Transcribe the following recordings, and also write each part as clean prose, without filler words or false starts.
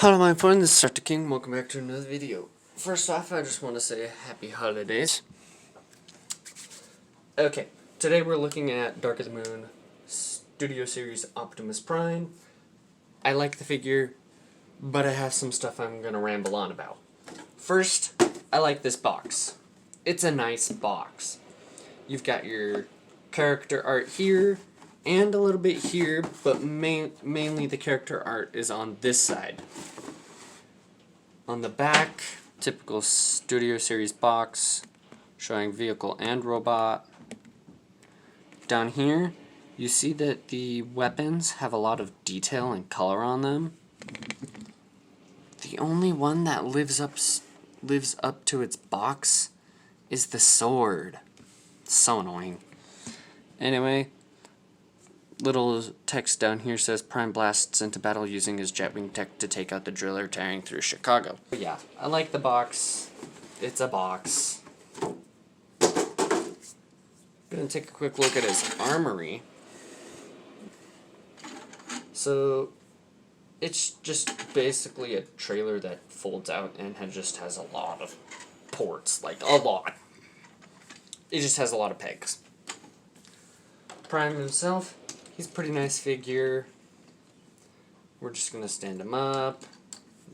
Hello my friends, this is Dr. King. Welcome back to another video. First off, I just want to say happy holidays. Okay, today we're looking at Dark of the Moon Studio Series Optimus Prime. I like the figure, but I have some stuff I'm going to ramble on about. First, I like this box. It's a nice box. You've got your character art here, and a little bit here, but mainly the character art is on this side. On the back, typical Studio Series box, showing vehicle and robot. Down here, you see that the weapons have a lot of detail and color on them. The only one that lives up to its box is the sword. So annoying. Anyway, little text down here says Prime blasts into battle using his jetwing tech to take out the driller tearing through Chicago. But yeah, I like the box. It's a box. Gonna take a quick look at his armory. So it's just basically a trailer that folds out and just has a lot of ports, like a lot. It just has a lot of pegs. Prime himself, he's a pretty nice figure. We're just going to stand him up,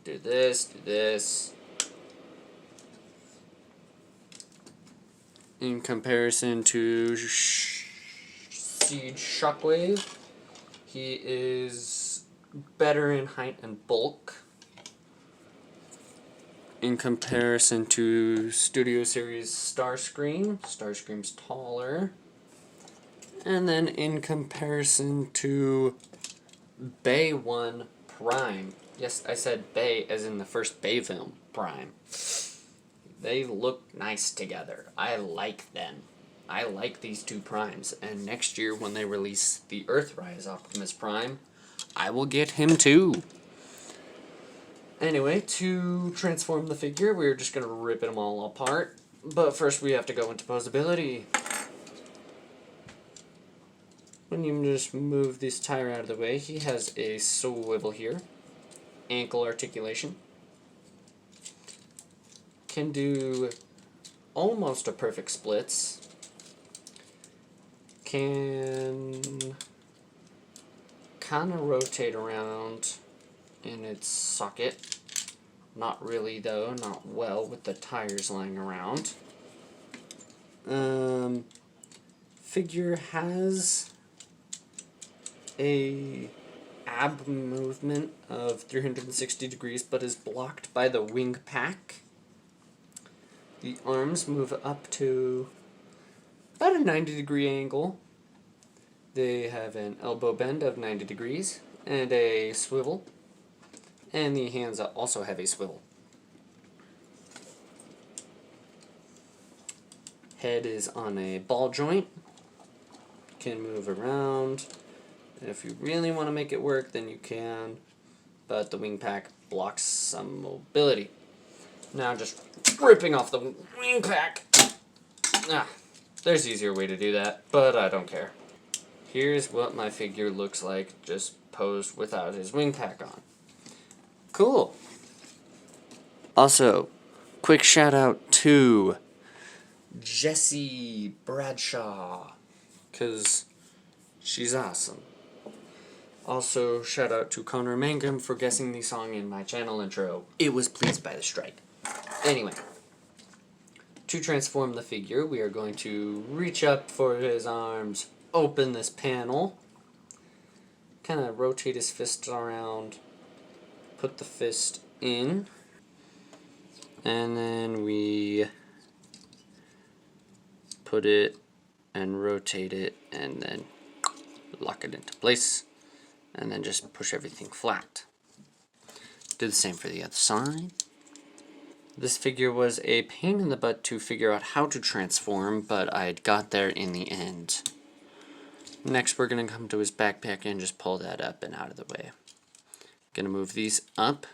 do this, do this. In comparison to Siege Shockwave, he is better in height and bulk. In comparison to Studio Series Starscream, Starscream's taller. And then in comparison to Bay 1 Prime, yes, I said Bay as in the first Bay film, Prime. They look nice together. I like them. I like these two Primes. And next year when they release the Earthrise Optimus Prime, I will get him too. Anyway, to transform the figure, we're just going to rip them all apart. But first we have to go into posability. When you just move this tire out of the way, he has a swivel here. Ankle articulation. Can do almost a perfect splits. Can kind of rotate around in its socket. Not really though, not well with the tires lying around. Figure has a ab movement of 360 degrees, but is blocked by the wing pack. The arms move up to about a 90-degree angle. They have an elbow bend of 90 degrees and a swivel. And the hands also have a swivel. Head is on a ball joint. Can move around. If you really want to make it work, then you can, but the wing pack blocks some mobility. Now just ripping off the wing pack. There's an easier way to do that, but I don't care. Here's what my figure looks like, just posed without his wing pack on. Cool. Also, quick shout out to Jessie Bradshaw, because she's awesome. Also, shout out to Connor Mangum for guessing the song in my channel intro. It was Pleased by the Strike. Anyway, to transform the figure, we are going to reach up for his arms, open this panel, kind of rotate his fist around, put the fist in, and then we put it and rotate it, and then lock it into place. And then just push everything flat. Do the same for the other side. This figure was a pain in the butt to figure out how to transform, but I got there in the end. Next we're going to come to his backpack and just pull that up and out of the way. Going to move these up.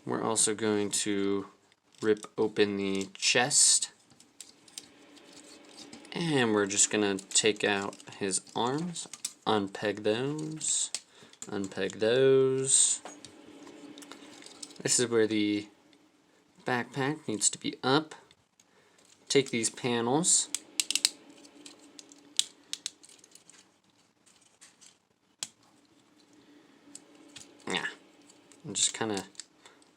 We're also going to rip open the chest. And we're just going to take out his arms, unpeg those, Unpeg those. This is where the backpack needs to be up. Take these panels. And just kind of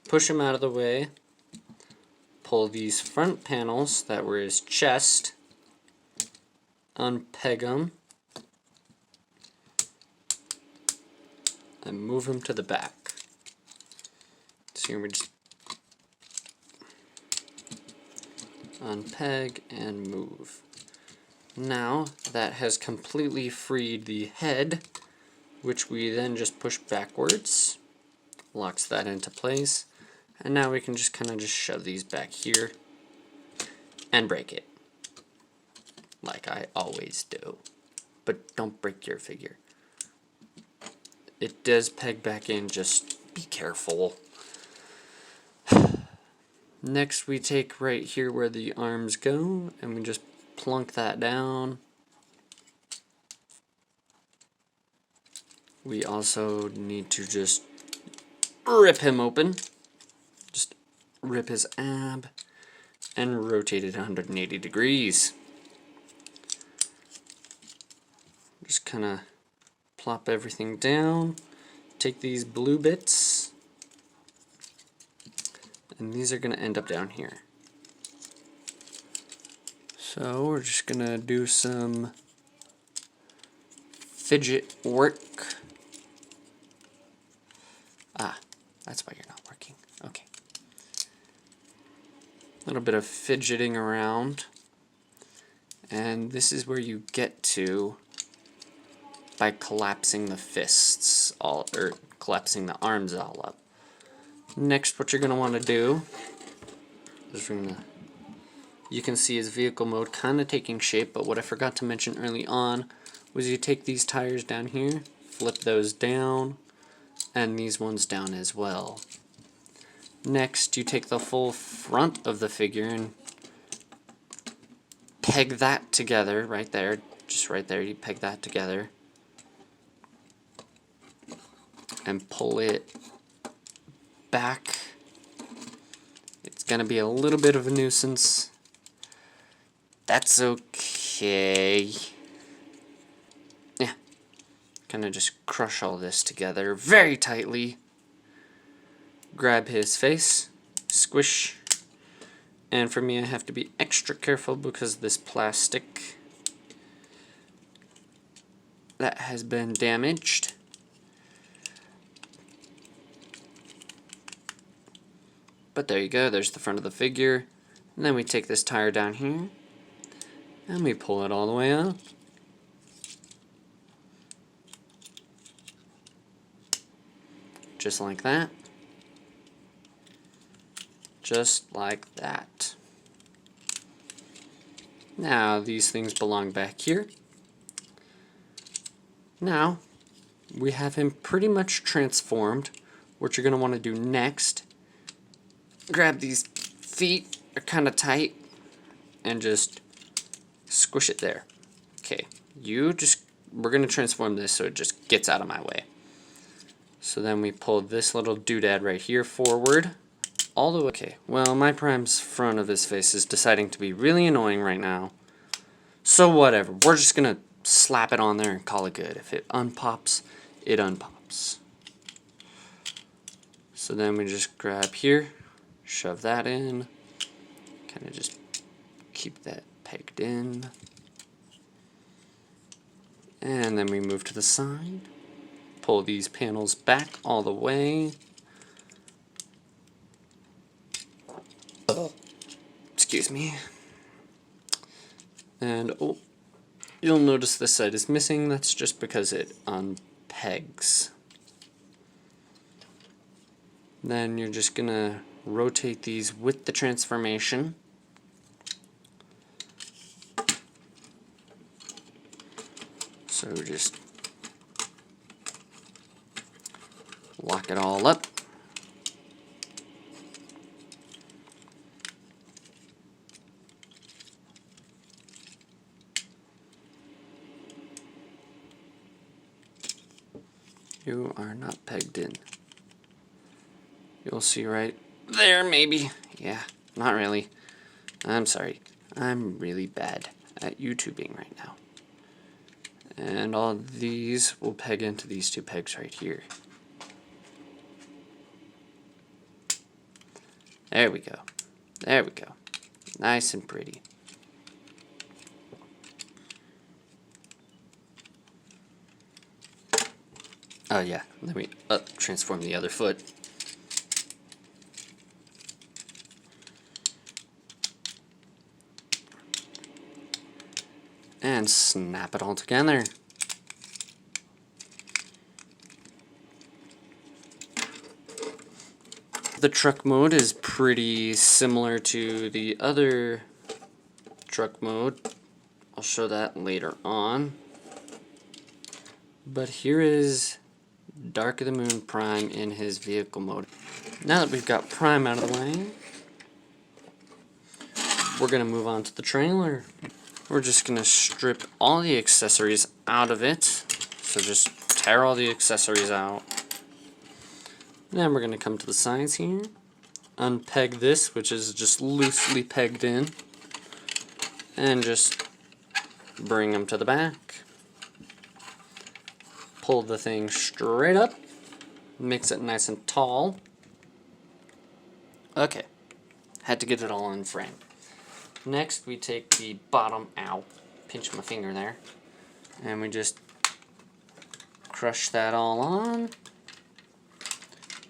push them out of the way. Pull these front panels that were his chest. Unpeg them. And move them to the back. So here we just unpeg and move. Now that has completely freed the head, which we then just push backwards. Locks that into place. And now we can just kind of just shove these back here and break it. Like I always do. But don't break your figure. It does peg back in, just be careful. Next we take right here where the arms go and we just plunk that down. We also need to just rip him open. Just rip his ab and rotate it 180 degrees. Just kind of plop everything down. Take these blue bits, and these are going to end up down here. So we're just going to do some fidget work. That's why you're not working. Okay. A little bit of fidgeting around. And this is where you get to by collapsing the fists all, or collapsing the arms all up. Next, what you're going to want to do is you can see his vehicle mode kind of taking shape, but what I forgot to mention early on was you take these tires down here, flip those down, and these ones down as well. Next, you take the full front of the figure and peg that together right there. Just right there, you peg that together. And pull it back. It's going to be a little bit of a nuisance. That's okay. Yeah. Kind of just crush all this together very tightly. Grab his face. Squish. And for me, I have to be extra careful because this plastic that has been damaged. But there you go, there's the front of the figure. And then we take this tire down here, and we pull it all the way up. Just like that. Just like that. Now, these things belong back here. Now, we have him pretty much transformed. What you're going to want to do next, grab these feet, they're kind of tight, and just squish it there. Okay, we're going to transform this so it just gets out of my way. So then we pull this little doodad right here forward, all the way. Okay, well, my Prime's front of his face is deciding to be really annoying right now. So whatever, we're just going to slap it on there and call it good. If it unpops, it unpops. So then we just grab here, shove that in, kind of just keep that pegged in. And then we move to the side, pull these panels back all the way. Excuse me. And oh, you'll notice this side is missing. That's just because it unpegs. Then you're just gonna rotate these with the transformation. So just lock it all up. you are not pegged in. You'll see right there, maybe. Yeah, not really. I'm sorry. I'm really bad at YouTubing right now. And all these will peg into these two pegs right here. There we go. There we go. Nice and pretty. Oh yeah, let me transform the other foot. And snap it all together. The truck mode is pretty similar to the other truck mode. I'll show that later on. But here is Dark of the Moon Prime in his vehicle mode. Now that we've got Prime out of the way, we're going to move on to the trailer. We're just going to strip all the accessories out of it. So just tear all the accessories out. Then we're going to come to the sides here. Unpeg this, which is just loosely pegged in. And just bring them to the back. Pull the thing straight up. Makes it nice and tall. Okay. Had to get it all in frame. Next, we take the bottom out, pinch my finger there, and we just crush that all on.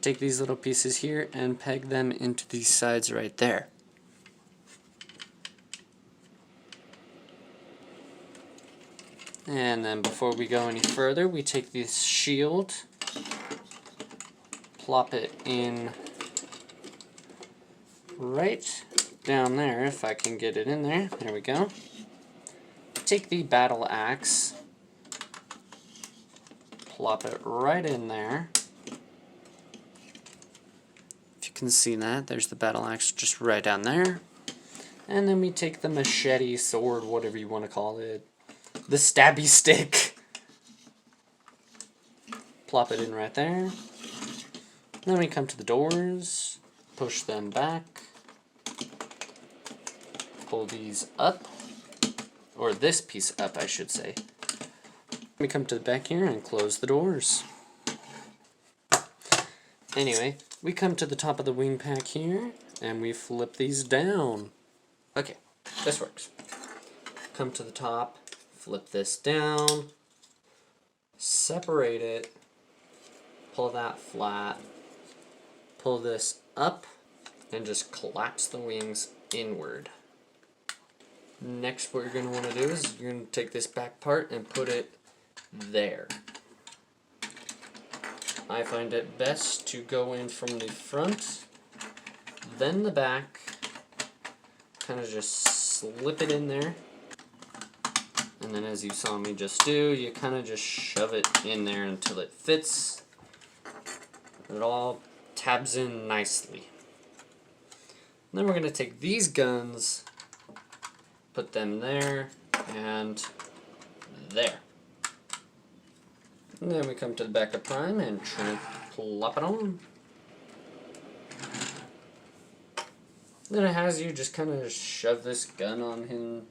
Take these little pieces here and peg them into these sides right there. And then before we go any further, we take this shield, plop it in right down there, if I can get it in there. There we go. Take the battle axe, plop it right in there. If you can see that, there's the battle axe just right down there. And then we take the machete, sword, whatever you want to call it, the stabby stick, plop it in right there. Then we come to the doors, push them back. Pull these up, or this piece up, I should say. We come to the back here and close the doors. Anyway, we come to the top of the wing pack here, and we flip these down. Okay, this works. Come to the top, flip this down, separate it, pull that flat, pull this up, and just collapse the wings inward. Next, what you're going to want to do is you're going to take this back part and put it there. I find it best to go in from the front, then the back, kind of just slip it in there, and then as you saw me just do, you kind of just shove it in there until it fits. It all tabs in nicely. And then we're going to take these guns, put them there, and there. And then we come to the back of Prime and plop it on. Then it has you just kind of shove this gun on him.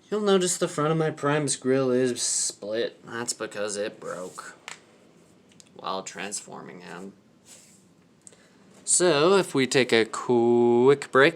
You'll notice the front of my Prime's grill is split. That's because it broke while transforming him. So, if we take a quick break,